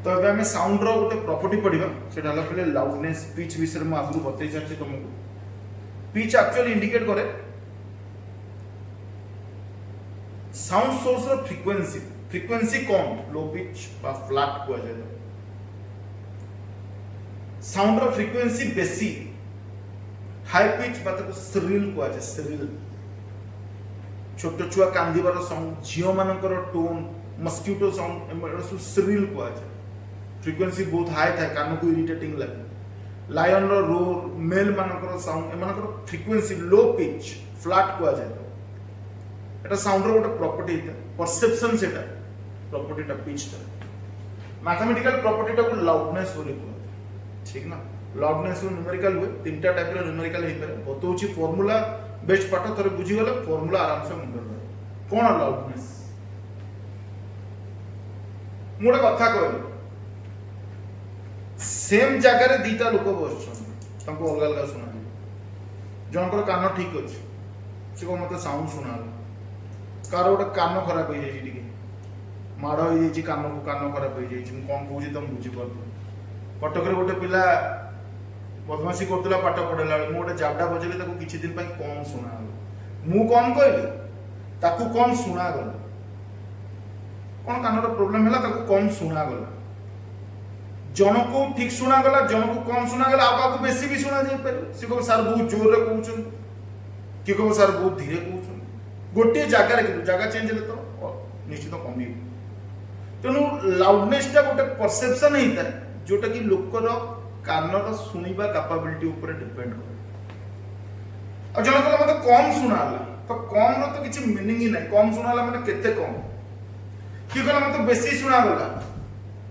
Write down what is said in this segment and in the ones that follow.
तो अब आम साउंड रोटे प्रॉपर्टी पढ़ा से पहले लाउडनेस पिच विषय में आगुरी बतई सारी तुमको पिच एक्चुअली इंडिकेट करे साउंड सोर्स रो फ्रीक्वेंसी फ्रीक्वेंसी कौन लो पिच बा फ्लैट को जाए साउंड रो फ्रीक्वेंसी बेसी हाई पिच बा तो श्रिल को जाए श्रिल छोट छुआ कांदीबार साउंड झियो मानकर टोन मस्किटो साउंड सब श्रिल को जाए फ्रीक्वेंसी बहुत हाई था कान को इरिटेटिंग लगे लायन रो रोर मेल मानकर साउंड एमानकर फ्रीक्वेंसी लो पिच फ्लैट को जाए एटा साउंड रो गोटे प्रॉपर्टी परसेप्शन सेटा प्रॉपर्टी टा पिच टा मैथमेटिकल प्रॉपर्टी टा को लाउडनेस बोली कहते ठीक ना लाउडनेस को न्यूमेरिकल हुए तीनटा टाइप रो न्यूमेरिकल हे पारे बतौची फार्मूला बेस्ट पाठ थरे बुझी गले फार्मूला आराम से मुंड रे कोन लाउडनेस मोडे कथा कहली सेम जगह रे दीटा लोक बसछन ताको अलग अलग सुना जनकर कान ठीक अछि से को मते साउंड सुना कार गोटे कान खराब हो जाए टिके माड़ हो जाए कान को कान खराब हो जाए कौन कौन तुम बुझीपार कटक गोटे पिला बदमाशी करता पाठ पढ़ेला मुझे गोटे जाबडा बजेली किसी दिन कम शुणा मु कौन कहली ताकू कम शुणा गला कौन कान प्रोब्लेम है कम शुणा गला जन को ठीक शुणा गला जन को कम शुणा गला आपको बेसी भी शुणा जाई पारे से को सर बहुत जोर रे कहउछन कि को सर बहुत धीरे कहउछन गोटे जगह रे जगह चेंज हेले तो निश्चित कमी तेणु लाउडनेस टा गोटे परसेप्शन होता है जोटा कि लोकर कानर शुणा कैपेबिलिटी ऊपर डिपेंड करे और जन कहला मते कम शुणाला तो कम रो तो किछि मीनिंग ही नहीं कम शुणाला माने केते कम कि कहला मते बेसी शुणा गला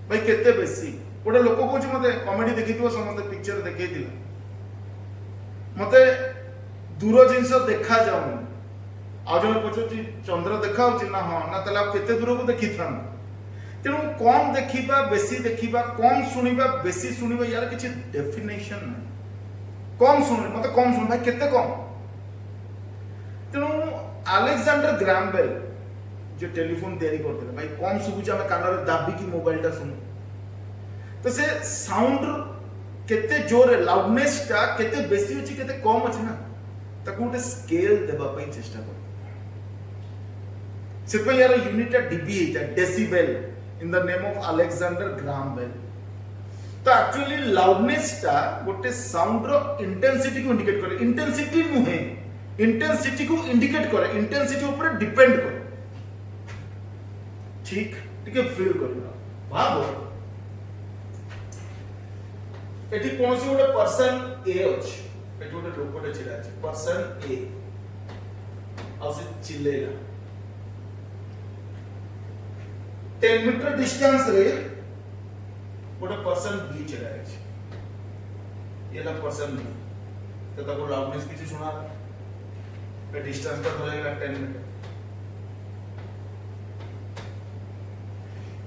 भाई केते बेसी गोटे लोक कहूँ मत कमेडी देखी समस्त पिक्चर देखी मत दूर जिनस देखा जाऊनी आज जन पचार चंद्र देखा ना हाँ ना ताले केते दूर को देखी था तेणु कम देखा बेसी देखा कम शुणा बेसी शुणा यार किसी डेफिनेशन ना कम शुण मत कम शुण भाई केते कम तेणु अलेक्जेंडर ग्राहम बेल जो टेलीफोन तैयारी करते भाई कम शुभुचे आम कान दाबिकी मोबाइल टा शुणु तो से साउंड केते जोर लाउडनेस टा केते बेसी अछि केते कम अछि ना ताकू गोटे स्केल देबा पई चेष्टा कर से पे यार यूनिट डीबी है decibel in the name of Alexander Graham Bell तो एक्चुअली लाउडनेस टा गोटे साउंड रो इंटेंसिटी को इंडिकेट करे इंटेंसिटी नुहे इंटेंसिटी को इंडिकेट करे इंटेंसिटी ऊपर डिपेंड करे ठीक ठीक फील करबा भाबो एठी कोनसी गोटे पर्सन ए अछि एठी गोटे लोकटे छिरा अछि पर्सन ए आ से चिल्लेला 10 मीटर डिस्टेंस रे गोटे पर्सन बी छिरा अछि येला पर्सन बी तो ताको लाउडनेस किछि सुना पे डिस्टेंस का धरेगा 10 मीटर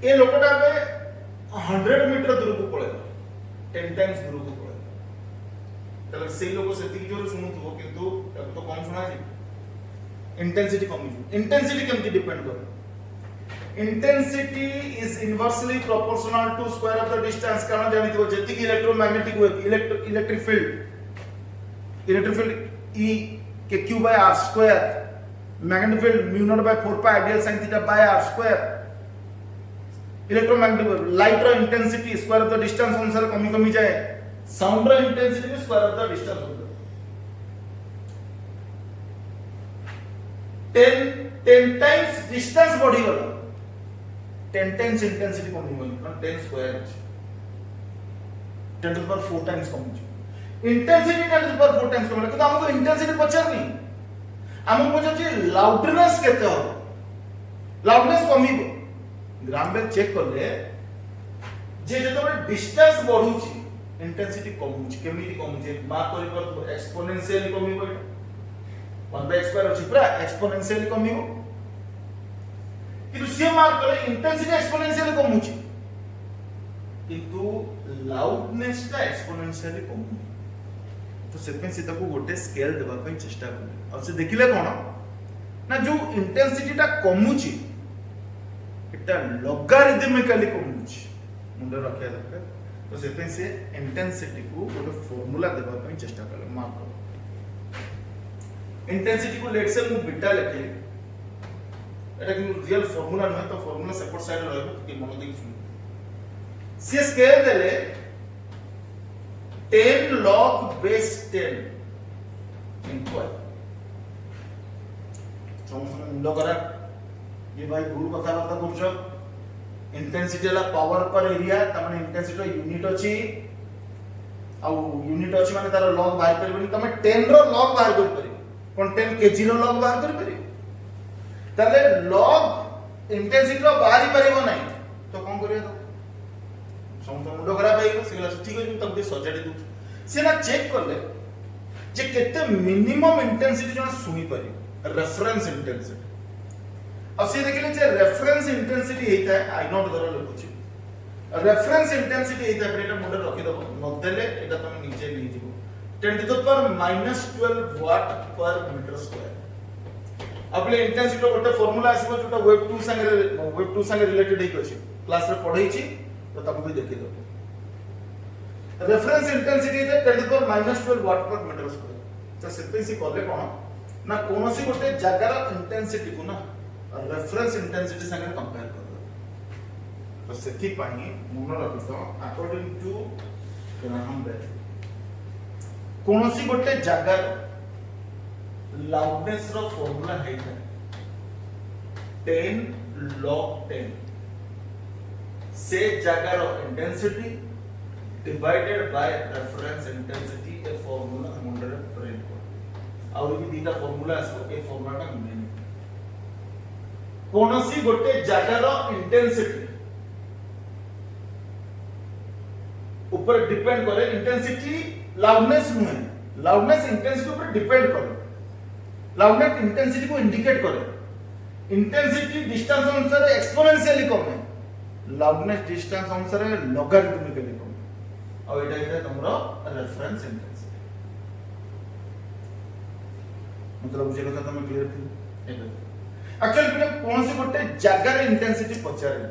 ए लोकटा बे 100 मीटर दूर को पळेला 10 टाइम्स दूर को पड़े तले से लोग से ती जोर सुनुथो किंतु अब तो कम सुना जी इंटेंसिटी कम जी इंटेंसिटी केमती डिपेंड करे intensity is inversely proportional to square of the distance कारण जानितो जेति की इलेक्ट्रोमैग्नेटिक इलेक्ट्रिक फील्ड E के Q by R square magnetic field mu naught by 4 pi ideal sin theta by R square electromagnetic light रो intensity square of the distance अनुसार कमी कमी जाए साउंड रो इंटेंसिटी भी स्क्वायर ऑफ द डिस्टेंस होता 10 times distance बढ़ी गला 10 टाइम्स इंटेंसिटी कमी गला कारण 10 स्क्वायर 10 टू पावर 4 टाइम्स कमी इंटेंसिटी 10 टू पावर 4 टाइम्स कमी কিন্তু हमको इंटेंसिटी पचारनी हमको पचारची लाउडनेस केते हो लाउडनेस कमीबो ग्राहम बेल चेक करले जे जतबे डिस्टेंस बढ़ुची इंटेंसिटी कमुची केमिति कमुची मार्क करि पर एक्सपोनेंशियली कमिबो 1/x² अछि पूरा एक्सपोनेंशियली कमिबो किंतु से मार्क करे इंटेंसिटी एक्सपोनेंशियली कमुची किंतु लाउडनेस टा एक्सपोनेंशियली कमु तो सेकेंड सीता को गोटे स्केल देबा पई चेष्टा करले और से देखिले कोन ना जो इंटेंसिटी टा कमुची एटा लॉगरिथमिकली कमुची मुंडे रखा दरकार तो से इंटेंसिटी को गोटे फॉर्मूला देबा पई चेष्टा कले मार्क कर इंटेंसिटी को लेट से मु बीटा लिखली एटा कि रियल फॉर्मूला नहीं तो फॉर्मूला सेपरेट साइड रहबो कि मन देख सुन से स्केल देले 10 log base 10 इनटू आई समझ मुंडो करा ये भाई भूल कथा बात करछो इंटेंसिटी ला पावर पर एरिया तमने इंटेंसिटी यूनिट अछि आ यूनिट अछि माने तार लॉग बाहर करबनी तमे 10 रो लॉग बाहर कर परिबो कोन 10 केजी रो लॉग बाहर कर परिबो तले लॉग इंटेंसिटी रो बाहर ही परिबो नै तो कोन करियो तो समझ मुंडो करा पाइबो सिगला ठीक अछि तब दे सजाडी दउ से ना चेक करले जे केते मिनिमम इंटेंसिटी जण सुनी पारि रेफरेंस इंटेंसिटी अब से देखिले जे रेफरेंस इंटेंसिटी हेता है आई नॉट दर लिखुची रेफरेंस इंटेंसिटी हेता है एटा मुंडे रखि दबो न देले एटा तुम नीचे ले जिवो 10 टू द पावर -12 वाट पर मीटर स्क्वायर अपने इंटेंसिटी गोटे फार्मूला आसीबो जोटा वेव 2 संगे रिलेटेड हेक अछि क्लास रे पढै छी तो तब भी देखि दो रेफरेंस इंटेंसिटी हेता 10 टू द पावर -12 वाट पर मीटर स्क्वायर तो सेते से करले कोन ना कोनोसी गोटे जगह इंटेंसिटी को ना रेफरेंस इंटेंसिटी संगे कंपेयर कर दो तो सेति पानी मन रखितो अकॉर्डिंग टू ग्राहम बेल कोनोसी गोटे जगह लाउडनेस रो फार्मूला है 10 log 10 से जगह रो intensity divided by reference intensity ए फार्मूला मुंडे प्रिंट कर और भी दीटा फार्मूला आसो ए फार्मूला का मेन कोनोसी गोटे जगह रो इंटेंसिटी ऊपर डिपेंड करे इंटेंसिटी लाउडनेस नुहे लाउडनेस इंटेंसिटी ऊपर डिपेंड करे लाउडनेस इंटेंसिटी को इंडिकेट करे इंटेंसिटी डिस्टेंस अनुसार एक्सपोनेंशियली कम है लाउडनेस डिस्टेंस अनुसार लॉगरिथमिकली कम और एटा तुमरो रेफरेंस इंटेंसिटी मतलब बुझे कथा तुम क्लियर थी एक्चुअली पिले कौन से गोटे जगह इंटेंसिटी पचारे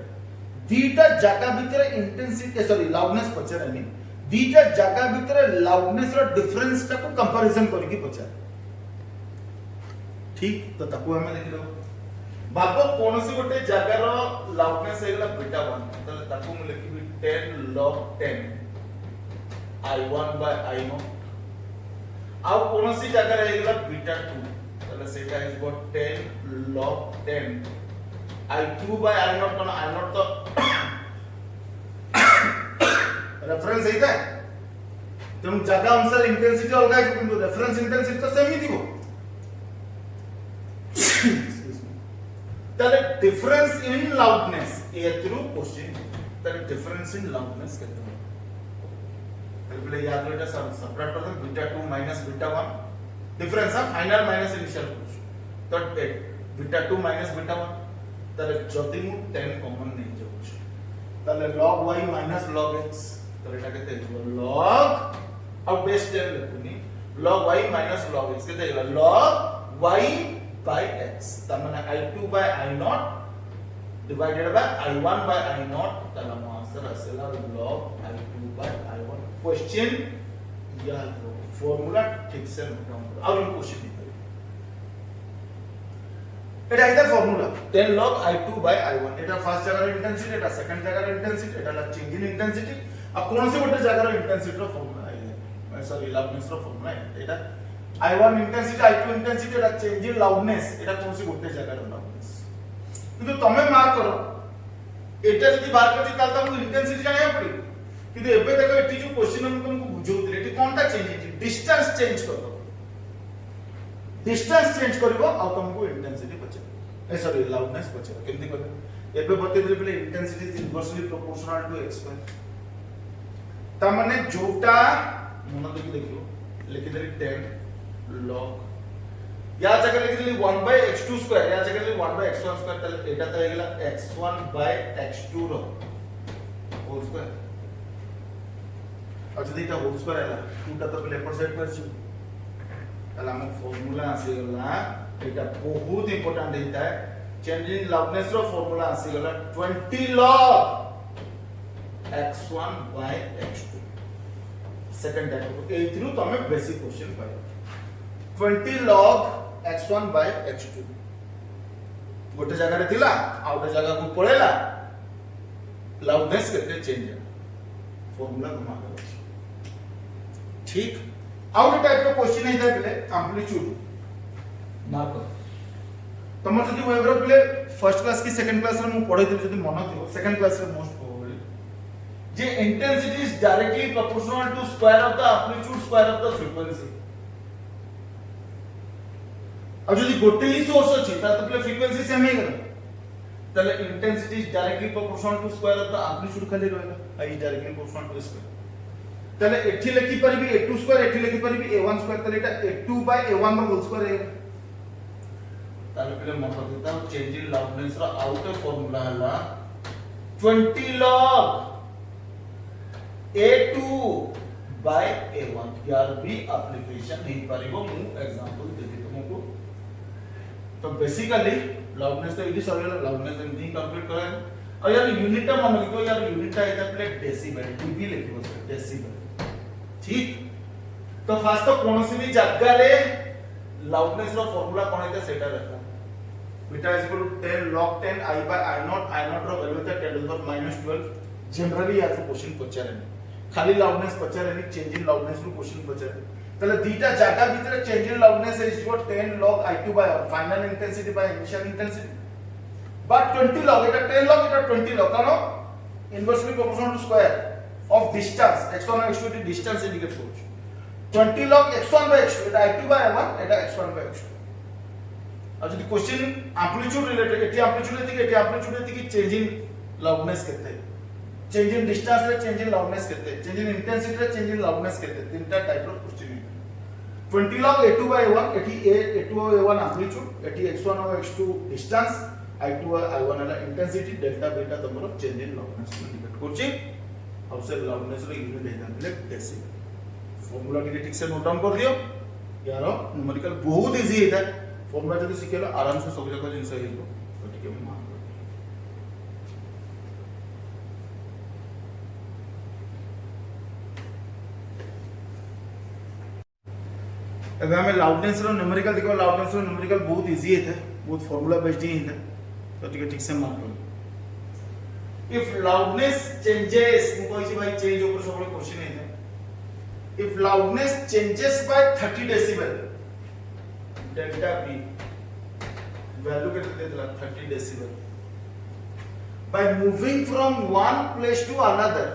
दीटा जगह भीतर इंटेंसिटी सॉरी लाउडनेस पचारे नहीं दीटा जगह भीतर लाउडनेस रो डिफरेंस टा को कंपैरिजन करके पचारे ठीक तो ताको हमें देखि दो बाबो कौन से गोटे जगह रो लाउडनेस हेगला बीटा 1 तो ताको हम लिखबी 10 log 10 i1 by i0 आ कौन सी जगह हेगला बीटा 2 তাহলে সেটা is goat 10 log 10 i2 by i0 কোন i0 তো रेफरेंस हेता तुम जगह अनुसार इंटेंसिटी अलग है किंतु रेफरेंस इंटेंसिटी तो सेम ही दिबो ताले difference in loudness A through question ताले डिफरेंस इन लाउडनेस केते हो ताले याद होटा सबट्रैक्ट कर दो बीटा 2 माइनस बीटा 1 डिफरेंस है फाइनल माइनस इनिशियल तो बीटा 2 माइनस बीटा 1 ताले जदी मु 10 कॉमन नहीं जाउछ ताले log y minus log x तो एटा केते हो log अब base 10 लिखुनी log y minus log x केते हो log y by x तमने i2 by i0 divided by i1 by i0 ताला आंसर आसेला log i2 by i1 question याद रखो फॉर्मूला ठीक से नोट डाउन करो और क्वेश्चन लिखो एटा इधर formula 10 log i2 by i1 Etah first जगह इंटेंसिटी एटा सेकंड जगह intensity Etah La change in intensity अब कौन से गोटे जगह इंटेंसिटी रो फॉर्मूला है सॉरी लाउडनेस रो फॉर्मूला है एटा i1 intensity i2 intensity Etah change in loudness एटा कौन से गोटे जगह रो लाउडनेस किंतु तमे मार्क करो एटा जदी बार करती ताल तुमको इंटेंसिटी जाने पड़ी किंतु एबे देखो एटी जो क्वेश्चन हम तुमको बुझौतले एटी कोनटा चेंज है डिस्टेंस चेंज करो डिस्टेंस चेंज करबो आ तुमको इंटेंसिटी पचे ए सॉरी लाउडनेस पचे केमती कर एबे बते दिले पले intensity is inversely proportional to x ता माने जोटा मन देखियो लिखि देली 10 log या जगह लिखि देली 1 by x2 स्क्वायर या जगह लिखि 1 by x1 स्क्वायर तले एटा त हेगला x1 by x2 रो होल स्क्वायर और जदी एटा होल स्क्वायर हैला 2 टा तो लेफ्ट साइड पर छु ताला हम फार्मूला आसी गला एटा बहुत इंपोर्टेंट हेता है चेंज इन लाउडनेस रो फार्मूला आसी गला 20 log x1 by x2 second type एथरू तमे बेसिक क्वेश्चन पाइबो 20 log x1 by x2 गोटे जगह रे थिला आ गोटे जगह को पळेला लाउडनेस केते चेंज है फार्मूला घुमा दो ठीक आउट टाइप रो क्वेश्चन है बेले एम्पलीट्यूड मार्क तुम जदि वेबर प्ले फर्स्ट क्लास की सेकंड क्लास रे मु पढै जदि मन थियो सेकंड क्लास रे मोस्ट प्रोबेबली जे intensity is directly proportional to square of the amplitude square of the frequency अब जदि गोटे ही सोर्स अछि त प्ले फ्रीक्वेंसी सेम हे गला तले intensity is directly proportional to square of the amplitude खाली रहला I directly proportional to square तले एठी लिखि परबी a2 स्क्वायर एठी लिखि परबी a1 स्क्वायर तले एटा a2 by a1 रो होल स्क्वायर हे ताले पहले मन रखता चेंज इन लाउडनेस रा आउटर फार्मूला हला 20 log a2 by a1 यार भी एप्लीकेशन नहीं परिबो मु एग्जांपल देती तुमको तो बेसिकली लाउडनेस तो इदी सरेला लाउडनेस एमती कंप्लीट करे और यार यूनिट टा मन लिखो यार यूनिट टा इदा प्ले डेसिबल डीबी लिखो सर डेसिबल ठीक तो फास्ट तो कोनोसी भी जगह रे लाउडनेस रो फार्मूला कोन है सेटा रहता beta is equal to 10 log 10 I by I naught रो वैल्यू था 10 to the minus 12 जनरली यार क्वेश्चन पचारे खाली लाउडनेस पचारे नहीं चेंज इन लाउडनेस रो क्वेश्चन पचारे तले दीटा जागा भीतर change in loudness is equal 10 log I2 by final intensity by initial intensity but 20 log এটা 10 log এটা 20 log কারণ inversely proportional to square of distance x1 और x2 की डिस्टेंस इंडिकेट করছে 20 log x1 by x2 এটা I2 by I1 এটা x1 by x2 और যদি क्वेश्चन एम्पलीट्यूड रिलेटेड एटी एम्पलीट्यूड की चेंज इन लाउडनेस केते चेंज इन डिस्टेंस रे चेंज इन लाउडनेस केते चेंज इन इंटेंसिटी रे चेंज इन लाउडनेस केते तीनटा टाइप रो question 20 log a2 by a1 एटी a2 और a1 एम्पलीट्यूड एटी x1 और x2 डिस्टेंस I2 और I1 वाला इंटेंसिटी डेल्टा बीटा तमरो चेंज इन लाउडनेस को इंडिकेट करछि और से लाउडनेस रो यूनिट है मतलब डेसिबल फार्मूला के ठीक से नोट डाउन कर दियो यार न्यूमेरिकल बहुत इजी है फॉर्मूला जदि सिखेलो आराम से सब जगह जिंस हेलो तो ठीक है मान अब हमें लाउडनेस रो न्यूमेरिकल देखो लाउडनेस रो न्यूमेरिकल बहुत इजी है बहुत फार्मूला बेस्ड ही है तो ठीक से मान लो इफ लाउडनेस चेंजेस मु कहछि भाई चेंज ऊपर सब क्वेश्चन है if loudness changes by 30 decibel delta p value कितने देला 30 decibel by moving from one place to another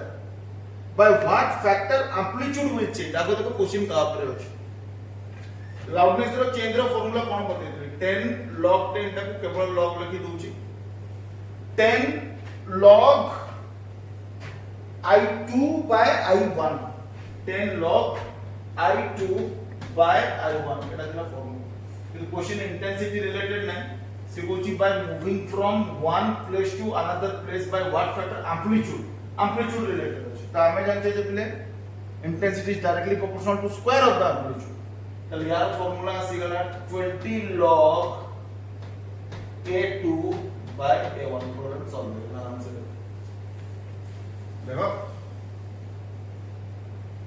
by what factor amplitude will change आगो देखो क्वेश्चन का ऊपर अछि लाउडनेस रो चेंज रो फार्मूला कोन बतेतै 10 log 10 टाको केवल log लिखि दोछि 10 log I2 by I1 10 log I2 by I1 एटा दिला फार्मूला क्वेश्चन इंटेंसिटी रिलेटेड नहीं सिकोची by moving from one place to another place by what factor amplitude related अछि त हमें जानते जे पहले intensity is directly proportional to square of the amplitude तो यार फार्मूला आसी गला 20 log a2 by a1 problem solve आराम से देखो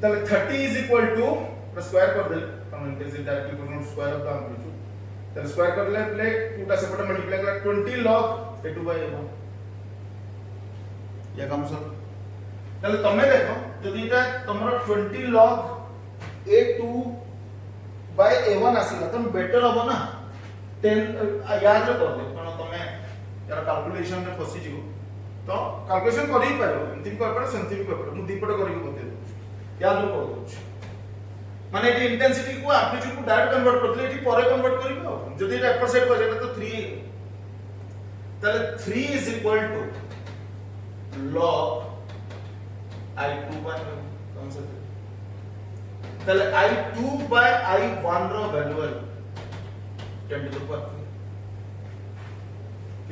तले 30 इज इक्वल टू स्क्वायर कर दे हम intensity directly proportional to square of the amplitude तो स्क्वायर कर ले प्ले 2 टा सेपरेट मल्टीप्लाई कर 20 log a2 by a1 या काम सर तले तमे देखो जदि एटा तमरो 20 log a2 by a1 आसीला त बेटर होबो ना 10 याद रे कर दे कारण तमे यार कैलकुलेशन रे फसी जिवो तो कैलकुलेशन करि पारो एंती कर पारो सेंती भी कर पारो मु दीपट करि के बते दउ याद रे कर दउ माने एटी इंटेंसिटी को एम्पलीट्यूड को डायरेक्ट कन्वर्ट करले एटी परे कन्वर्ट करिबो जदि एटा अपर साइड पर तो 3 तले 3 is equal to log I2 by कौन सा तले I2 by I1 row value है 10 to the power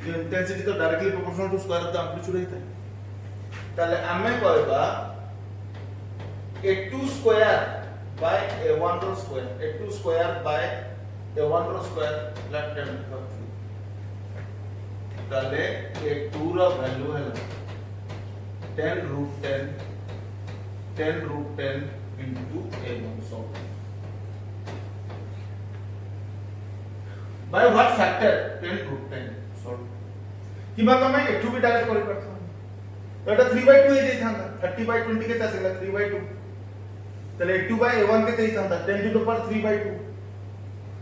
कि इंटेंसिटी तो directly proportional to square of the amplitude रहता है तले हमें कहबा a2 स्क्वायर by a1 रो square a2 square by a1 रो स्क्वायर प्लस 10 to the 3 तले a2 रो वैल्यू है 10 root 10 10 root 10 into a1 so by what factor 10 root 10 so किबा तमे एठू भी डायरेक्ट करि परथो तो एटा 3/2 हे जाई थांदा 30/20 के तासेला 3/2 तले a2/a1 के देई थांदा 10 to the power 3/2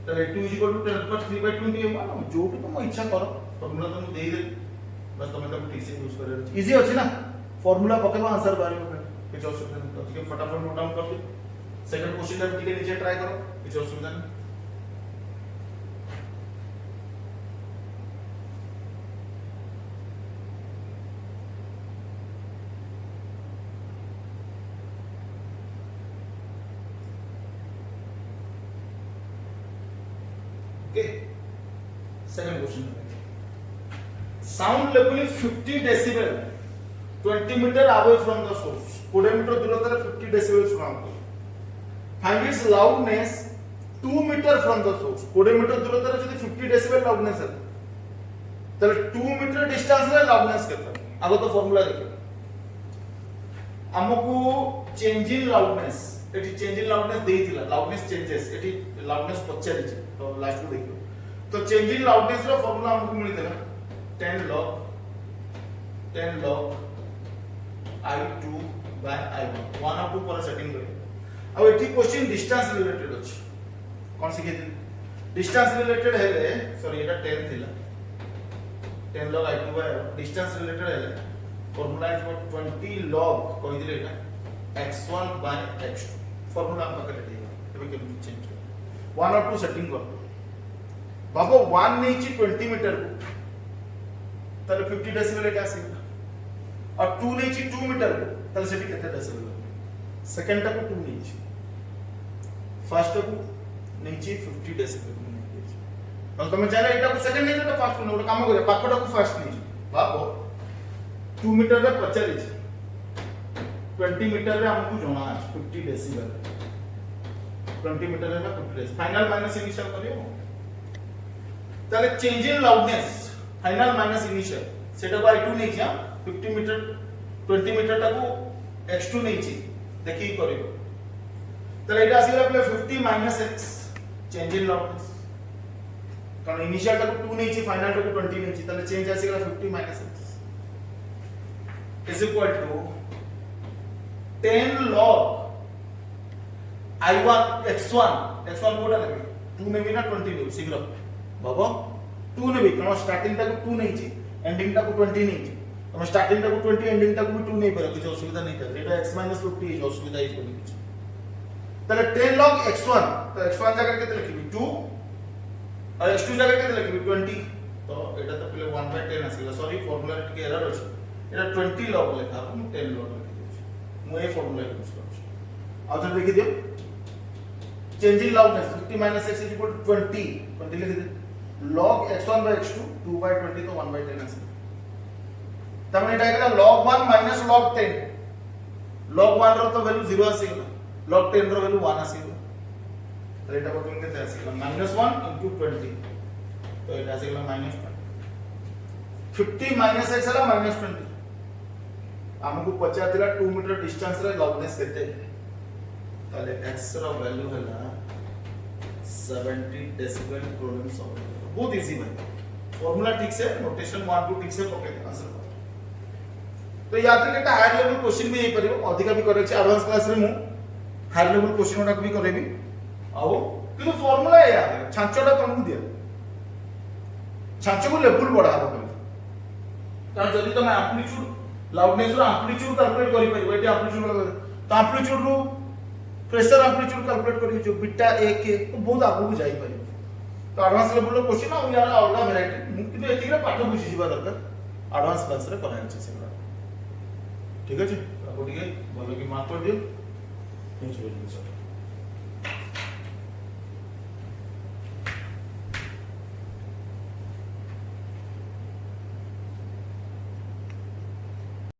तले a2 10 to the power 3/2 into a1 जो भी तुम इच्छा करो फार्मूला तुम देई दे बस तुम तब ठीक से यूज करे इजी अछि ना फार्मूला पकेबा आंसर बारे में कुछ असुविधा नहीं तो फटाफट नोट डाउन कर दो सेकंड क्वेश्चन का टिके नीचे ट्राई करो कुछ असुविधा नहीं okay second question sound level is 50 decibel 20 meter away from the source 20 meter दूरता रे 50 डेसिबल सुनाउतो find its loudness 2 meter from the source 20 meter दूरता रे जदी 50 डेसिबल लाउडनेस है तले 2 मीटर डिस्टेंस रे लाउडनेस केते आगो तो फार्मूला देखो हमकू चेंज इन लाउडनेस एटी चेंज इन लाउडनेस देइतिला लाउडनेस चेंजेस एटी लाउडनेस पछारी छै तो लास्ट को देखियो तो चेंज इन लाउडनेस रो फार्मूला हमकू मिलितला 10 log I2 by I1 1 और 2 पर सेटिंग करिए अब एठी क्वेश्चन डिस्टेंस रिलेटेड अछि कोन से केति डिस्टेंस रिलेटेड हेले सॉरी एटा 10 थिला 10 log I2 by distance related हेले फार्मूला इज 20 log कोइ दिले एटा x1 by x2 फार्मूला हम पकड़ लेगा तबे के चेंज 1 और 2 सेटिंग कर बाबू 1 नीचे 20 मीटर को तले 50 डेसिबल एटा आसीला और 2 नीचे 2 मीटर को तले सेठी केते डेसिबल सेकंड टा को 2 नीचे फर्स्ट को नीचे 50 डेसिबल नीचे तो तुम चाहे एटा को सेकंड नीचे तो फर्स्ट को काम करे पाकटा को फर्स्ट नीचे बाबो 2 मीटर रे 50 नीचे 20 मीटर रे हमको जोना 50 डेसिबल 20 मीटर रे 50 डेसिबल फाइनल माइनस इनिशियल करियो तले change in loudness final minus initial सेटा को I2 नहीं जा 50 मीटर 20 मीटर टाको x2 नहीं छी देखि करियो तले एटा आसीला प्ले 50 minus x change in loudness कारण इनिशियल टाको 2 नहीं छी फाइनल टाको 20 नहीं छी तले चेंज आसीला 50 minus x is equal to 10 log I1 x1 कोडा लगे 2 ने भी ना 20 ने शीघ्र बाबा 2 ने भी कारण स्टार्टिंग टाको 2 नहीं छी एंडिंग टाको 20 नहीं छी हम स्टार्टिंग टाको 20 एंडिंग टाको भी 2 नहीं पर कुछ असुविधा नहीं कर एटा x - 50 इज असुविधा इज बोली कुछ तले 10 log x1 तो x1 जगह केते लिखबी 2 और x2 जगह केते लिखबी 20 तो एटा तो पहले 1/10 आसीला सॉरी फार्मूला टिके एरर अछि एटा 20 log लेखा हम 10 log लिखि देछि मु ए फार्मूला यूज करछि आ तो देखि दियो चेंज इन लाउडनेस 50 - x = 20 लिखि दे log x1 by x2 2/20 तो 1/10 आसी तमने एटा एकला log 1 minus log 10 log 1 रो तो वैल्यू 0 आसीला log 10 रो वैल्यू 1 आसीला तो एटा को तुम केते आसीला -1 into 20 तो एटा आसीला -1 50 minus x हला -20 हमको पचा दिला 2 मीटर डिस्टेंस रे लाउडनेस केते ताले x रो वैल्यू हला 70 डेसिबल प्रोब्लेम सॉल्व बहुत इजी भाई फार्मूला ठीक से नोटेशन 1 2 ठीक से पके आंसर तो याद रखिए हायर लेवल क्वेश्चन भी यही करियो अधिका भी करे छै एडवांस क्लास रे मु हायर लेवल क्वेश्चन ओटा भी करेबी आउ किंतु फार्मूला या छांचोटा तुमको दिया छांचो को लेवल बढ़ा हो कारण जदी तुम एम्पलीट्यूड लाउडनेस रो एम्पलीट्यूड कैलकुलेट करि परिबो एटी एम्पलीट्यूड तो एम्पलीट्यूड रो प्रेशर एम्पलीट्यूड कैलकुलेट करियो जो बीटा a के तो बहुत आगु जाई परिबो तो एडवांस लेवल क्वेश्चन आ यार अलगा वैरायटी मुक्ति तो एतिक रे पाठ बुझि जिबा दरकार एडवांस क्लास रे कराय छै सेगला ठीक अछि अब ठीक है बोलो कि माफ कर दियो थैंक यू वेरी मच।